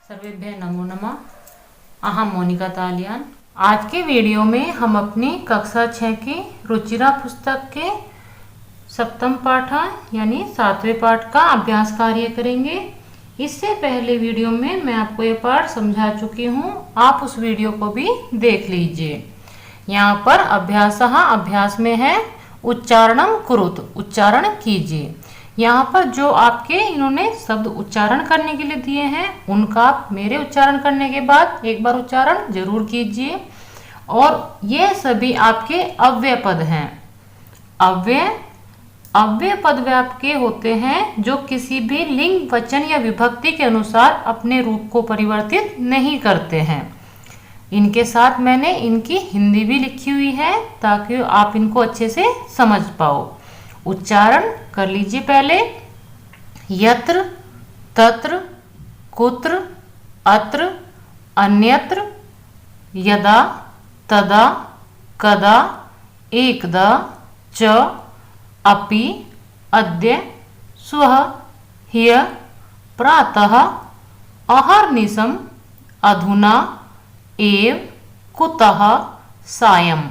सर्वेभ्यः नमो नमः। अहम मोनिका तालियान। आज के वीडियो में हम अपनी कक्षा 6 की रुचिरा पुस्तक के सप्तम पाठ यानी 7वें पाठ का अभ्यास कार्य करेंगे। इससे पहले वीडियो में मैं आपको ये पाठ समझा चुकी हूँ, आप उस वीडियो को भी देख लीजिए। यहाँ पर अभ्यास में है उच्चारणम कुरुत, उच्चारण कीजिए। यहाँ पर जो आपके इन्होंने शब्द उच्चारण करने के लिए दिए हैं उनका आप मेरे उच्चारण करने के बाद एक बार उच्चारण जरूर कीजिए। और ये सभी आपके अव्यय पद हैं। अव्यय पद वे आपके होते हैं जो किसी भी लिंग, वचन या विभक्ति के अनुसार अपने रूप को परिवर्तित नहीं करते हैं। इनके साथ मैंने इनकी हिंदी भी लिखी हुई है ताकि आप इनको अच्छे से समझ पाओ। उच्चारण कर लीजिए पहले। यत्र, तत्र, कुत्र, अत्र, अन्यत्र, यदा, तदा, कदा, एकदा, च, अपि, अद्य, श्वः, ह्यः, प्रातः, अहर्निशम्, अधुना, एव, कुतः, सायं।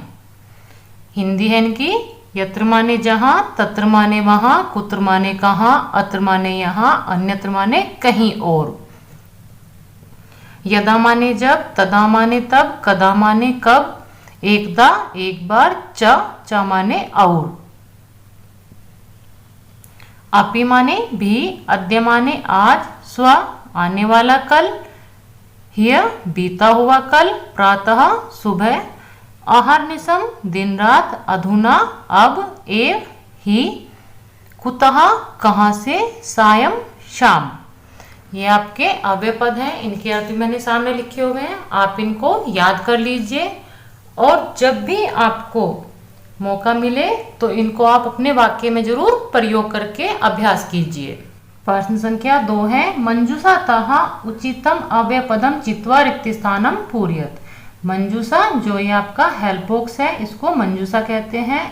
हिंदी है इनकी। यत्र माने जहाँ, तत्र माने वहाँ, कुत्र माने कहाँ, अत्र माने यहाँ, अन्यत्र माने कहीं और। यदा माने जब, तदा माने तब, कदा माने कब, एकदा एक बार, च माने और। अपि माने भी, अद्य माने आज, स्व आने वाला कल, ह्यः बीता हुआ कल, प्रातः सुबह, अहर्निशम् दिन रात, अधुना अब, एव ही, कुतः कहाँ से, सायं शाम। ये आपके अव्यय पद हैं। इनके अर्थ मैंने सामने लिखे हुए हैं, आप इनको याद कर लीजिए। और जब भी आपको मौका मिले तो इनको आप अपने वाक्य में जरूर प्रयोग करके अभ्यास कीजिए। प्रश्न संख्या 2 है, मंजूषातः उचितम अव्यय पदम चित्वा रिक्त स्थानम पूरयत। मंजूषा जो ये आपका हेल्प बॉक्स है, इसको मंजूषा कहते हैं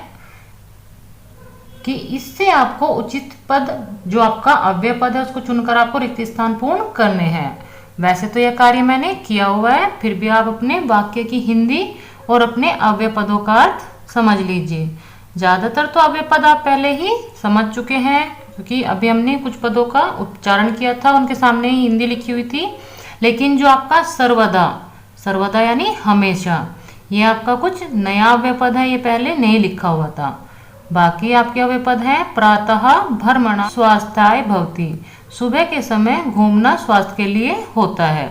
कि इससे आपको उचित पद जो आपका अव्यय पद है उसको चुनकर आपको रिक्त स्थान पूर्ण करने हैं। वैसे तो यह कार्य मैंने किया हुआ है, फिर भी आप अपने वाक्य की हिंदी और अपने अव्यय पदों का अर्थ समझ लीजिए। ज्यादातर तो अव्यय पद आप पहले ही समझ चुके हैं क्योंकि अभी हमने कुछ पदों का उच्चारण किया था, उनके सामने ही हिंदी लिखी हुई थी। लेकिन जो आपका सर्वदा यानी हमेशा, ये आपका कुछ नया अव्यय पद है, ये पहले नहीं लिखा हुआ था। बाकी आपके अव्यय पद है, प्रातः भ्रमण स्वास्थ्याय भवति, सुबह के समय घूमना स्वास्थ्य के लिए होता है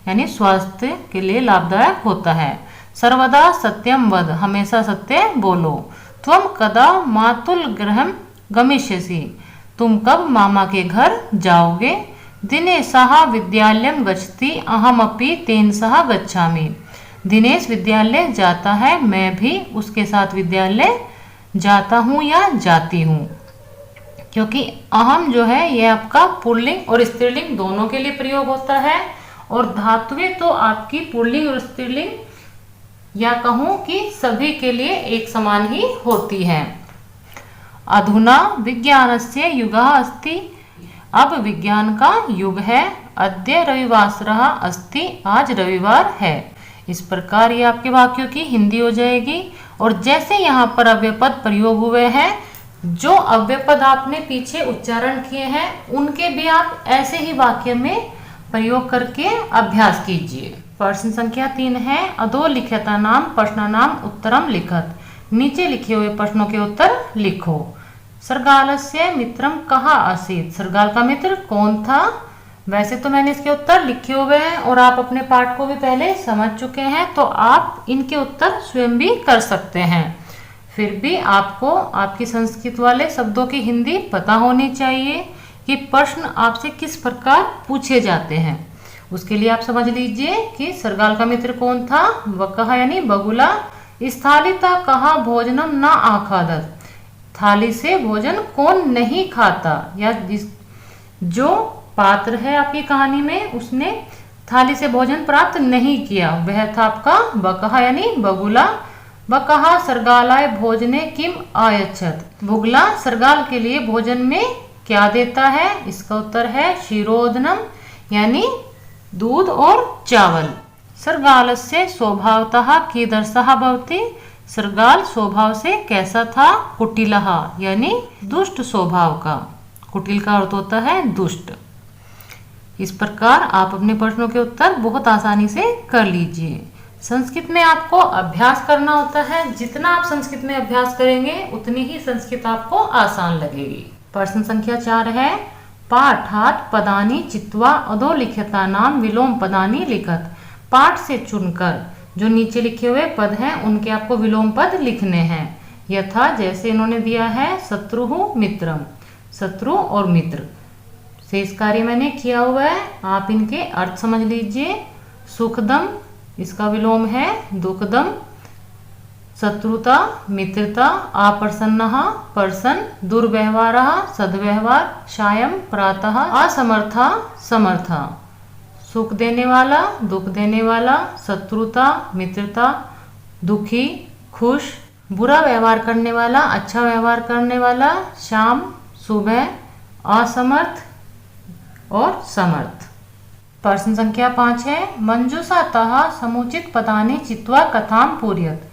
यानी स्वास्थ्य के लिए लाभदायक होता है। सर्वदा सत्यम वद, हमेशा सत्य बोलो। त्वम कदा मातुल गृहम गमिष्यसि, तुम कब मामा के घर जाओगे। दिनेश सह विद्यालयम गच्छति, अहमपि तेन सह गच्छामि। दिनेश विद्यालय जाता है, मैं भी उसके साथ विद्यालय जाता हूँ या जाती हूँ। क्योंकि अहम जो है ये आपका पुल्लिंग और स्त्रीलिंग दोनों के लिए प्रयोग होता है। और धातुएं तो आपकी पुल्लिंग और स्त्रीलिंग या कहूँ कि सभी के लिए एक समान ही होती है। अधुना विज्ञानस्य युगः अस्ति, अब विज्ञान का युग है। अद्य रविवासरः अस्ति, आज रविवार है। इस प्रकार ये आपके वाक्यों की हिंदी हो जाएगी। और जैसे यहाँ पर अव्यय पद प्रयोग हुए हैं, जो अव्यय पद आपने पीछे उच्चारण किए हैं उनके भी आप ऐसे ही वाक्य में प्रयोग करके अभ्यास कीजिए। प्रश्न संख्या 3 है, अधोलिखितानां प्रश्नानां उत्तरम लिखत। नीचे लिखे हुए प्रश्नों के उत्तर लिखो। सरगालस्य मित्रम कहा आसीत, सरगाल का मित्र कौन था। वैसे तो मैंने इसके उत्तर लिखे हुए हैं और आप अपने पाठ को भी पहले समझ चुके हैं, तो आप इनके उत्तर स्वयं भी कर सकते हैं। फिर भी आपको आपकी संस्कृत वाले शब्दों की हिंदी पता होनी चाहिए कि प्रश्न आपसे किस प्रकार पूछे जाते हैं। उसके लिए आप समझ लीजिए कि सरगाल का मित्र कौन था। वकः यानी बगुला, स्थालिता कहा भोजनम न आखादत, थाली से भोजन कौन नहीं खाता, या जो पात्र है आपकी कहानी में उसने थाली से भोजन प्राप्त नहीं किया, वह था आपका बकहा यानी बगुला। बकहा सरगालाय भोजने किम आयच्छत, बुगला सरगाल के लिए भोजन में क्या देता है। इसका उत्तर है क्षीरोदनम यानी दूध और चावल। सृगालस्य स्वभावतः कीदर्शः भवति। सृगाल स्वभाव से कैसा था, कुटिलः यानी दुष्ट स्वभाव का। कुटिल का अर्थ होता है दुष्ट। इस प्रकार आप अपने प्रश्नों के उत्तर बहुत आसानी से कर लीजिए। संस्कृत में आपको अभ्यास करना होता है, जितना आप संस्कृत में अभ्यास करेंगे उतनी ही संस्कृत आपको आसान लगेगी। प्रश्न संख्या 4 है, पाठात् पदानि चित्वा अधोलिखितानां विलोम पदानि लिखत। पाठ से चुनकर जो नीचे लिखे हुए पद हैं उनके आपको विलोम पद लिखने हैं। यथा जैसे इन्होंने दिया है शत्रु मित्रम, शत्रु और मित्र। शेष कार्य मैंने किया हुआ है, आप इनके अर्थ समझ लीजिए। सुखदम इसका विलोम है दुखदम। शत्रुता मित्रता। अप्रसन्नः प्रसन्न। दुर्व्यवहारः सद्व्यवहार। सायं प्रातः। असमर्था समर्था। सुख देने वाला दुख देने वाला। शत्रुता मित्रता। दुखी खुश। बुरा व्यवहार करने वाला अच्छा व्यवहार करने वाला। शाम सुबह। असमर्थ और समर्थ। प्रश्न संख्या 5 है, मंजूषातः समुचित पदानि चित्वा कथां पूरयत।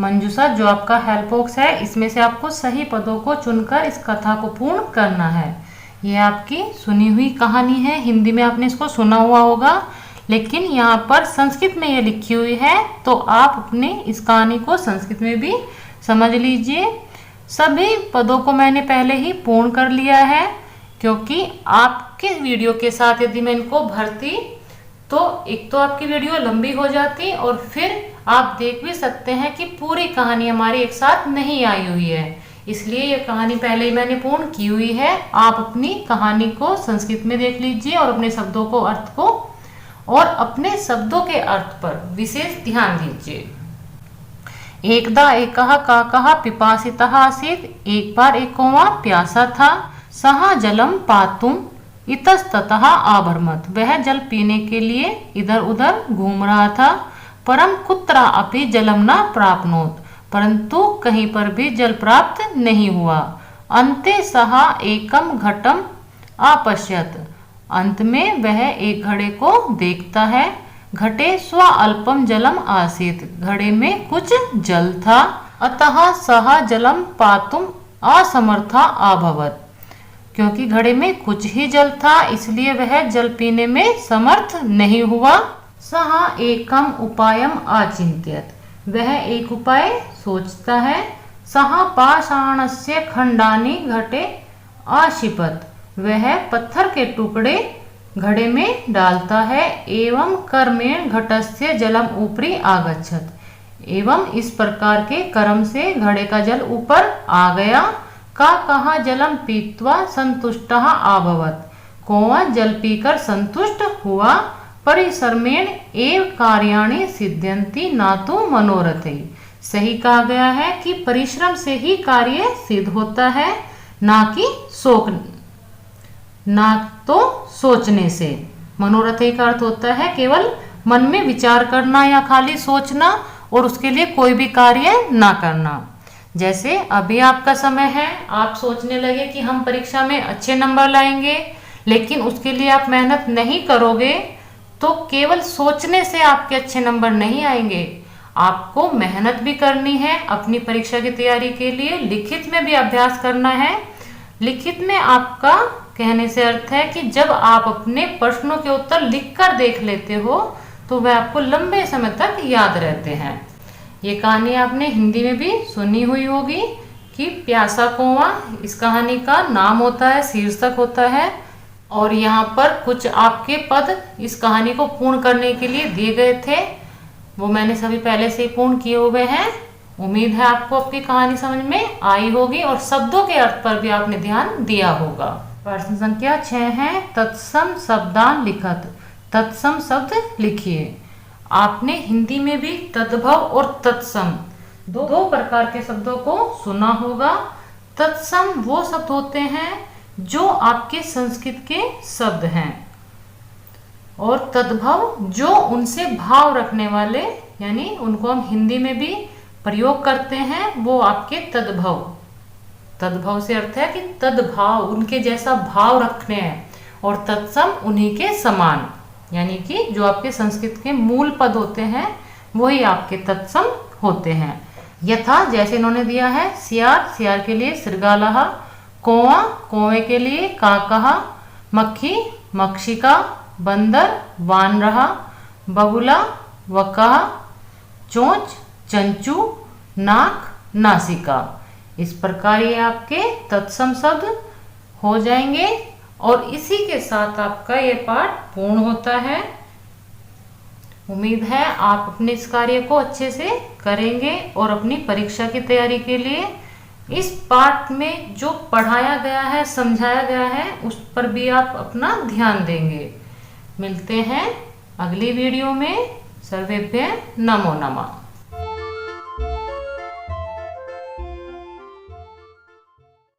मंजूषा जो आपका हेल्प बॉक्स है, इसमें से आपको सही पदों को चुनकर इस कथा को पूर्ण करना है। यह आपकी सुनी हुई कहानी है, हिंदी में आपने इसको सुना हुआ होगा, लेकिन यहाँ पर संस्कृत में यह लिखी हुई है, तो आप अपने इस कहानी को संस्कृत में भी समझ लीजिए। सभी पदों को मैंने पहले ही पूर्ण कर लिया है, क्योंकि आपके वीडियो के साथ यदि मैं इनको भरती तो एक तो आपकी वीडियो लंबी हो जाती और फिर आप देख भी सकते हैं कि पूरी कहानी हमारी एक साथ नहीं आई हुई है। इसलिए यह कहानी पहले ही मैंने पूर्ण की हुई है। आप अपनी कहानी को संस्कृत में देख लीजिए और अपने शब्दों को अर्थ को और अपने शब्दों के अर्थ पर विशेष ध्यान दीजिए। एकदा एकः काकः पिपासितः आसीत्। एक बार एक कौवा प्यासा था। सः जलम पातुम इतस्ततः आभरमत। वह जल पीने के लिए इधर उधर घूम रहा था। परम कुत्र अपि जलम न प्राप्नोत। परंतु कहीं पर भी जल प्राप्त नहीं हुआ। अन्ते सः एकम घटम अपश्यत। अंत में वह एक घड़े को देखता है। घटे स्व अल्पम जलम आसीत। घड़े में कुछ जल था। अतः सः जलम पातुम असमर्था अभवत। क्योंकि घड़े में कुछ ही जल था, इसलिए वह जल पीने में समर्थ नहीं हुआ। सः एकम उपायम अचिंत्यत। वह एक उपाय सोचता है। सः पाषाणस्य खंडानि घटे आक्षिपत। वह पत्थर के टुकड़े घड़े में डालता है। एवं कर्मेण घटस्य जलम ऊपरी आगच्छत। एवं इस प्रकार के कर्म से घड़े का जल ऊपर आ गया। काकः जलम पीत्वा संतुष्टः अभवत। कौवा जल पीकर संतुष्ट हुआ। परिश्रमेण एव कार्याणि सिद्ध्यन्ति न तो मनोरथै। सही कहा गया है कि परिश्रम से ही कार्य सिद्ध होता है, ना कि सोचने से। मनोरथै का अर्थ होता है केवल मन में विचार करना या खाली सोचना और उसके लिए कोई भी कार्य ना करना। जैसे अभी आपका समय है, आप सोचने लगे कि हम परीक्षा में अच्छे नंबर लाएंगे, लेकिन उसके लिए आप मेहनत नहीं करोगे तो केवल सोचने से आपके अच्छे नंबर नहीं आएंगे। आपको मेहनत भी करनी है अपनी परीक्षा की तैयारी के लिए। लिखित में भी अभ्यास करना है। लिखित में आपका कहने से अर्थ है कि जब आप अपने प्रश्नों के उत्तर लिखकर देख लेते हो तो वह आपको लंबे समय तक याद रहते हैं। ये कहानी आपने हिंदी में भी सुनी हुई होगी कि प्यासा कौवा इस कहानी का नाम होता है, शीर्षक होता है। और यहाँ पर कुछ आपके पद इस कहानी को पूर्ण करने के लिए दिए गए थे, वो मैंने सभी पहले से पूर्ण किए हुए हैं। उम्मीद है आपको आपकी कहानी समझ में आई होगी और शब्दों के अर्थ पर भी आपने ध्यान दिया होगा। प्रश्न संख्या 6 है, तत्सम शब्दान लिखत। तत्सम शब्द लिखिए। आपने हिंदी में भी तद्भव और तत्सम दो प्रकार के शब्दों को सुना होगा। तत्सम वो शब्द होते हैं जो आपके संस्कृत के शब्द हैं, और तद्भव जो उनसे भाव रखने वाले, यानी उनको हम हिंदी में भी प्रयोग करते हैं, वो आपके तद्भव। तद्भव से अर्थ है कि तद्भाव, उनके जैसा भाव रखने हैं, और तत्सम उन्हीं के समान। यानी कि जो आपके संस्कृत के मूल पद होते हैं वही आपके तत्सम होते हैं। यथा जैसे इन्होंने दिया है, सियार सियार के लिए सृगालः, कौवा कौवे के लिए काकः, मक्खी मक्षिका, बंदर वानरः, बगुला वकः, चोंच चंचू, नाक नासिका। इस प्रकार ये आपके तत्सम शब्द हो जाएंगे और इसी के साथ आपका ये पाठ पूर्ण होता है। उम्मीद है आप अपने इस कार्य को अच्छे से करेंगे और अपनी परीक्षा की तैयारी के लिए इस पाठ में जो पढ़ाया गया है, समझाया गया है, उस पर भी आप अपना ध्यान देंगे। मिलते हैं अगली वीडियो में। सर्वेभ्यः नमो नमः।